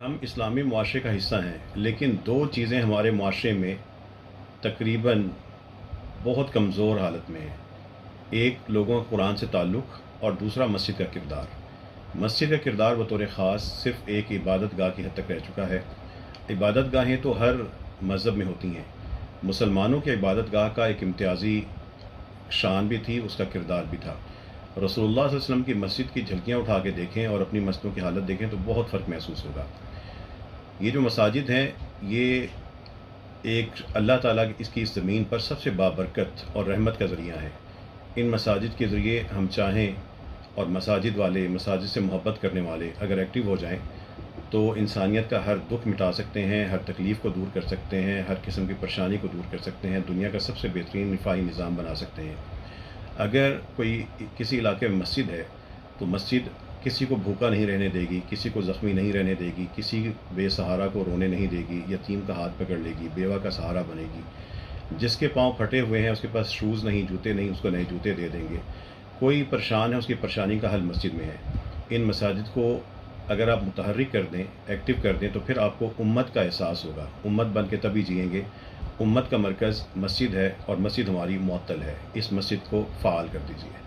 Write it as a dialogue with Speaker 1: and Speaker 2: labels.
Speaker 1: हम इस्लामी मुआशरे का हिस्सा हैं, लेकिन दो चीज़ें हमारे मुआशरे में तकरीबन बहुत कमज़ोर हालत में हैं। एक लोगों का कुरान से ताल्लुक़ और दूसरा मस्जिद का किरदार। मस्जिद का किरदार बतौर ख़ास सिर्फ़ एक इबादत गाह की हद तक रह चुका है। इबादत गाहें तो हर मज़हब में होती हैं। मुसलमानों के इबादत गाह का एक इम्तियाज़ी शान भी थी, उसका किरदार भी था। रसूलुल्लाह सल्लल्लाहु अलैहि वसल्लम की मस्जिद की झलकियाँ उठा के देखें और अपनी मस्जिदों की हालत देखें तो बहुत फ़र्क महसूस होगा। ये जो मसाजिद हैं, ये एक अल्लाह ताला की इसकी इस ज़मीन पर सबसे बाबरकत और रहमत का ज़रिया है। इन मसाजिद के ज़रिए हम चाहें और मसाजिद वाले, मसाजिद से मोहब्बत करने वाले अगर एक्टिव हो जाएं तो इंसानियत का हर दुख मिटा सकते हैं, हर तकलीफ़ को दूर कर सकते हैं, हर किस्म की परेशानी को दूर कर सकते हैं, दुनिया का सबसे बेहतरीन रिफाही निज़ाम बना सकते हैं। अगर कोई किसी इलाके में मस्जिद है तो मस्जिद किसी को भूखा नहीं रहने देगी, किसी को ज़ख्मी नहीं रहने देगी, किसी बेसहारा को रोने नहीं देगी, यतीम का हाथ पकड़ लेगी, बेवा का सहारा बनेगी। जिसके पाँव फटे हुए हैं, उसके पास शूज़ नहीं, जूते नहीं, उसको नए जूते दे देंगे। कोई परेशान है, उसकी परेशानी का हल मस्जिद में है। इन मसाजिद को अगर आप मुतहर्रिक कर दें, एक्टिव कर दें, तो फिर आपको उम्मत का एहसास होगा। उम्मत बन के तभी जिएंगे। उम्मत का मरकज़ मस्जिद है और मस्जिद हमारी मुअत्तल है। इस मस्जिद को फ़ाल कर दीजिए।